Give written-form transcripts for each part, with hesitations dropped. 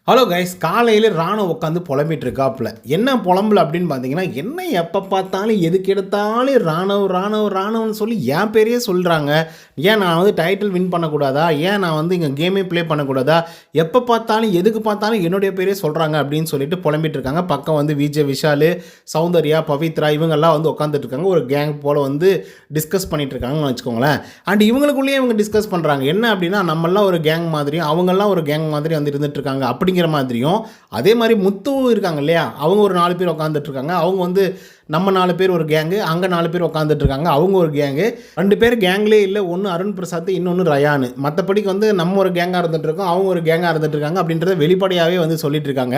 Hello guys, காலையில் ராணுவ உட்காந்து புலம்பிட்டு இருக்காப்புல. என்ன புலம்புல அப்படின்னு பார்த்தீங்கன்னா, என்ன எப்போ பார்த்தாலும் எதுக்கு எடுத்தாலும் ராணுவம்னு சொல்லி என் பேரையே சொல்கிறாங்க. ஏன் நான் வந்து டைட்டில் வின் பண்ணக்கூடாதா? ஏன் நான் வந்து இங்கே கேமே ப்ளே பண்ணக்கூடாதா? எப்போ பார்த்தாலும் எதுக்கு பார்த்தாலும் என்னுடைய பேரே சொல்கிறாங்க அப்படின்னு சொல்லிட்டு புலம்பிட்டு இருக்காங்க. பக்கம் வந்து விஜய், விஷால், சௌந்தர்யா, பவித்ரா இவங்கெல்லாம் வந்து உட்காந்துட்டு இருக்காங்க. ஒரு கேங் போல் வந்து டிஸ்கஸ் பண்ணிட்டு இருக்காங்கன்னு வச்சுக்கோங்களேன். அண்ட் இவங்களுக்குள்ளேயே இவங்க டிஸ்கஸ் பண்ணுறாங்க. என்ன அப்படின்னா, நம்மளாம் ஒரு கேங் மாதிரியும் அவங்கெல்லாம் ஒரு கேங் மாதிரி வந்து இருந்துட்டு இருக்காங்க அப்படிங்கிற மாதிரியும். அதே மாதிரி முத்து இருக்காங்க இல்லையா, அவங்க ஒரு 4 பேர் உட்காந்துட்டு இருக்காங்க. அவங்க வந்து நம்ம 4 பேர் ஒரு கேங்கு, அங்கே 4 பேர் உட்காந்துட்டு இருக்காங்க, அவங்க ஒரு கேங்கு. 2 பேர் கேங்லேயே இல்லை, ஒன்று அருண் பிரசாத், இன்னொன்று ரயானு. மற்றபடிக்கு வந்து நம்ம ஒரு கேங்காக இருந்துட்டு இருக்கோம், அவங்க ஒரு கேங்காக இருந்துட்டு இருக்காங்க அப்படின்றத வெளிப்படையாகவே வந்து சொல்லிட்டு இருக்காங்க.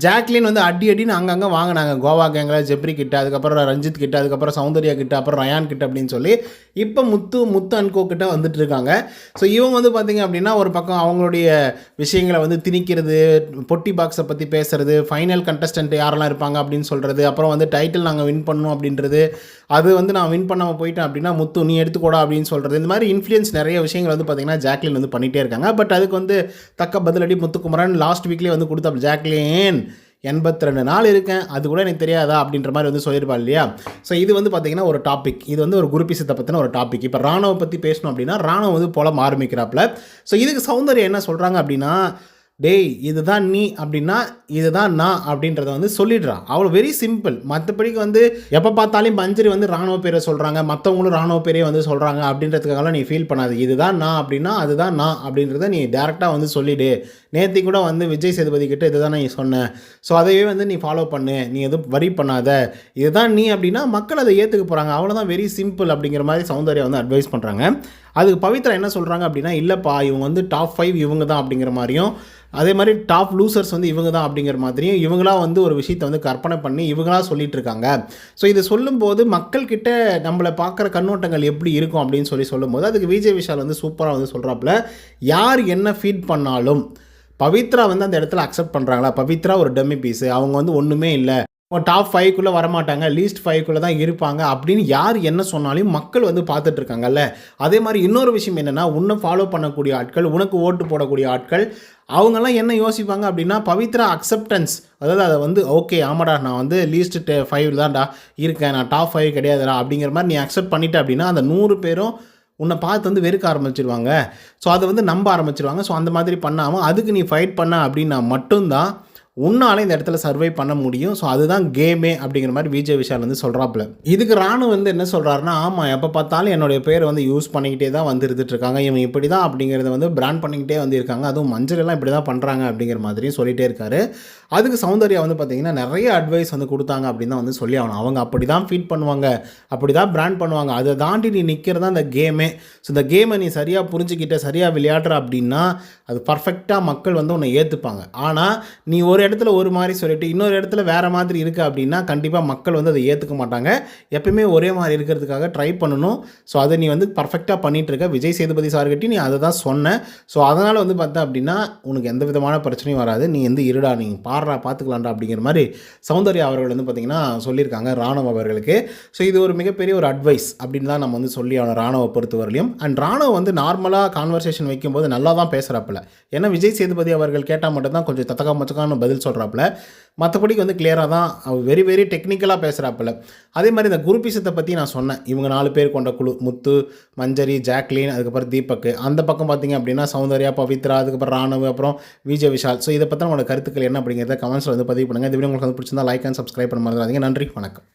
ஜாக்லின் வந்து அடின்னு அங்கங்கே வாங்கினாங்க, கோவா கேங்கில் ஜெப்ரி கிட்ட, அதுக்கப்புறம் ரஞ்சித் கிட்ட, அதுக்கப்புறம் சௌந்தர்யா கிட்ட, அப்புறம் ரயான் கிட்ட அப்படின்னு சொல்லி இப்போ முத்து அன்கோ கிட்ட வந்துட்டு இருக்காங்க. ஸோ இவங்க வந்து பார்த்திங்க அப்படின்னா, ஒரு பக்கம் அவங்களுடைய விஷயங்களை வந்து திணிக்கிறது, பொட்டி பாக்ஸை பற்றி பேசுறது, ஃபைனல் கண்டஸ்டன்ட் யாரெல்லாம் இருப்பாங்க அப்படின்னு சொல்கிறது, அப்புறம் வந்து டைட்டில் நாங்கள் வின் பண்ணணும் அப்படின்றது, அது வந்து நான் வின் பண்ணாமல் போயிட்டேன் அப்படின்னா முத்து நீ எடுத்துக்கூடா அப்படின்னு சொல்கிறது. இந்த மாதிரி இன்ஃப்ளூயன்ஸ் நிறைய விஷயங்கள் வந்து பார்த்திங்கன்னா ஜாக்லின் வந்து பண்ணிகிட்டே இருக்காங்க. பட் அதுக்கு வந்து தக்க பதிலடி முத்துக்குமரன் லாஸ்ட் வீக்லேயே வந்து கொடுத்தா. ஜாக்லின் 82 நாள் இருக்கேன், அது கூட எனக்கு தெரியாதா அப்படின்ற மாதிரி வந்து சொல்லியிருப்பா இல்லையா. ஸோ இது வந்து பார்த்திங்கன்னா ஒரு டாபிக், இது வந்து ஒரு குருபிசத்தை பற்றின ஒரு டாபிக். இப்போ ராணுவ பற்றி பேசணும் அப்படின்னா ராணுவ வந்து புலம் ஆரம்பிக்கிறாப்புல. ஸோ இதுக்கு சௌந்தர்யா என்ன சொல்கிறாங்க அப்படின்னா, டேய் இதுதான் நீ அப்படின்னா இதுதான் நான் அப்படின்றத வந்து சொல்லிடுறான். அவ்வளோ வெரி சிம்பிள். மற்றபடிக்கு வந்து எப்போ பார்த்தாலும் மஞ்சரி வந்து ராணுவ பேரை சொல்கிறாங்க, மற்றவங்களும் ராணுவ பேரே வந்து சொல்கிறாங்க அப்படின்றதுக்காக நீ ஃபீல் பண்ணாது. இதுதான் நான் அப்படின்னா அதுதான் நான் அப்படின்றத நீ டேரெக்டாக வந்து சொல்லிவிடு. நேற்று கூட வந்து விஜய் சேதுபதி கிட்ட இதுதான் நீ சொன்னேன், ஸோ அதையே வந்து நீ ஃபாலோ பண்ணு, நீ எதுவும் வரி பண்ணாத, இதுதான் நீ அப்படின்னா மக்கள் அதை ஏற்றுக்க போகிறாங்க. அவ்வளோதான், வெரி சிம்பிள் அப்படிங்கிற மாதிரி சௌந்தர்யா வந்து அட்வைஸ் பண்ணுறாங்க. அதுக்கு பவித்ரா என்ன சொல்கிறாங்க அப்படின்னா, இல்லைப்பா இவங்க வந்து டாப் 5 இவங்க தான் அப்படிங்கிற மாதிரியும், அதே மாதிரி டாப் லூசர்ஸ் வந்து இவங்க தான் அப்படிங்கிற மாதிரியும் இவங்களாக வந்து ஒரு விஷயத்தை வந்து கற்பனை பண்ணி இவங்களாக சொல்லிட்டு இருக்காங்க. ஸோ இது சொல்லும்போது மக்கள்கிட்ட நம்மளை பார்க்குற கண்ணோட்டங்கள் எப்படி இருக்கும் அப்படின்னு சொல்லும்போது அதுக்கு விஜய் விஷால் வந்து சூப்பராக வந்து சொல்கிறாப்புல, யார் என்ன ஃபீட் பண்ணாலும் பவித்ரா வந்து அந்த இடத்துல அக்செப்ட் பண்ணுறாங்களா? பவித்ரா ஒரு டம்மி பீஸு, அவங்க வந்து ஒன்றுமே இல்லை, டாப் 5க்குள்ளே வரமாட்டாங்க, லீஸ்ட் 5க்குள்ளே தான் இருப்பாங்க அப்படின்னு யார் என்ன சொன்னாலும் மக்கள் வந்து பார்த்துட்டு இருக்காங்கல்ல. அதே மாதிரி இன்னொரு விஷயம் என்னென்னா, உன்னை ஃபாலோ பண்ணக்கூடிய ஆட்கள், உனக்கு ஓட்டு போடக்கூடிய ஆட்கள், அவங்கெல்லாம் என்ன யோசிப்பாங்க அப்படின்னா, பவித்ரா அக்செப்டன்ஸ், அதாவது அதை வந்து ஓகே ஆமாடா நான் வந்து லீஸ்ட் 5 தான்டா இருக்கேன், நான் டாப் 5 கிடையாதுடா அப்படிங்கிற மாதிரி நீ அக்செப்ட் பண்ணிட்ட அப்படின்னா அந்த 100 பேரும் உன்னை பார்த்து வந்து வெறுக்க ஆரம்பிச்சிருவாங்க. ஸோ அதை வந்து நம்ப ஆரம்பிச்சிருவாங்க. ஸோ அந்த மாதிரி பண்ணாமல் அதுக்கு நீ ஃபைட் பண்ண அப்படின்னா மட்டும்தான் உன்னால் இந்த இடத்துல சர்வை பண்ண முடியும். ஸோ அதுதான் கேமே அப்படிங்கிற மாதிரி விஜய் விஷால் வந்து சொல்கிறாப்புல. இதுக்கு ராணுவ வந்து என்ன சொல்கிறாருன்னா, ஆமாம் எப்போ பார்த்தாலும் என்னுடைய பேரை வந்து யூஸ் பண்ணிக்கிட்டே தான் வந்து இருந்துகிட்ருக்காங்க, இவங்க இப்படி தான் அப்படிங்கிறத வந்து பிராண்ட் பண்ணிக்கிட்டே வந்து இருக்காங்க, அதுவும் மஞ்சள்லாம் இப்படி தான் பண்ணுறாங்க அப்படிங்கிற மாதிரியும் சொல்லிகிட்டே இருக்காரு. அதுக்கு சௌந்தர்யா வந்து பார்த்திங்கன்னா நிறைய அட்வைஸ் வந்து கொடுத்தாங்க அப்படின்னு தான் வந்து சொல்லி ஆகணும். அவங்க அப்படி தான் ஃபீட் பண்ணுவாங்க, அப்படி தான் பிராண்ட் பண்ணுவாங்க, அதை தாண்டி நீ நிற்கிறதா இந்த கேமே. ஸோ இந்த கேமை நீ சரியாக புரிஞ்சுக்கிட்ட, சரியாக விளையாடுற அப்படின்னா அது பர்ஃபெக்டாக மக்கள் வந்து உன்னை ஏற்றுப்பாங்க. ஆனால் நீ ஒரு இடத்துல ஒரு மாதிரி சொல்லிட்டு இன்னொரு இடத்துல வேறு மாதிரி இருக்குது அப்படின்னா கண்டிப்பாக மக்கள் வந்து அதை ஏற்றுக்க மாட்டாங்க. எப்பயுமே ஒரே மாதிரி இருக்கிறதுக்காக ட்ரை பண்ணணும். ஸோ அதை நீ வந்து பர்ஃபெக்டாக பண்ணிகிட்ருக்க. விஜய் சேதுபதி சார்கிட்ட நீ அதை தான் சொன்ன. ஸோ அதனால் வந்து பார்த்தா அப்படின்னா உனக்கு எந்த விதமான பிரச்சனையும் வராது, நீ வந்து இருடா, நீ பாடுறா பார்த்துக்கலாம்டா அப்படிங்கிற மாதிரி சௌந்தர்யா அவர்கள் வந்து பார்த்திங்கன்னா சொல்லியிருக்காங்க ராணுவ அவர்களுக்கு. ஸோ இது ஒரு மிகப்பெரிய ஒரு அட்வைஸ் அப்படின்னு தான் நம்ம வந்து சொல்லி அவனை ராணுவ பொறுத்தவரையிலும். அண்ட் ராணுவ வந்து நார்மலாக கான்வர்சேஷன் வைக்கும்போது நல்லா தான் பேசுகிறாப்புல. ஏன்னா விஜய் சேதுபதி அவர்கள் கேட்டால் மட்டும்தான் கொஞ்சம் தத்தக்கா மச்சக்கான்னு பதில் சொல்கிறாப்புல. மற்றபடிக்கு வந்து கிளியராக தான் வெரி வெரி டெக்னிக்கலாக பேசுகிறாப்புல. அதே மாதிரி இந்த குருபிசத்தை பற்றி நான் சொன்னேன். இவங்க 4 பேர் கொண்ட குழு, முத்து, மஞ்சரி, ஜாக்லின், அதுக்கப்புறம் தீபக். அந்த பக்கம் பார்த்திங்க அப்படின்னா சௌந்தர்யா, பவித்ரா, அதுக்கப்புறம் ராணுவ, அப்புறம் விஜய் விஷால். ஸோ இதை பற்றி உங்களோட கருத்துக்கள் என்ன அப்படிங்கிறத கமெண்ட்ஸில் வந்து பதிவு பண்ணுங்கள். இந்த வீடியோ உங்களுக்கு வந்து பிடிச்சிருந்தா லைக் அண்ட் சப்ஸ்கிரைப் பண்ண மாதிரி. நன்றி, வணக்கம்.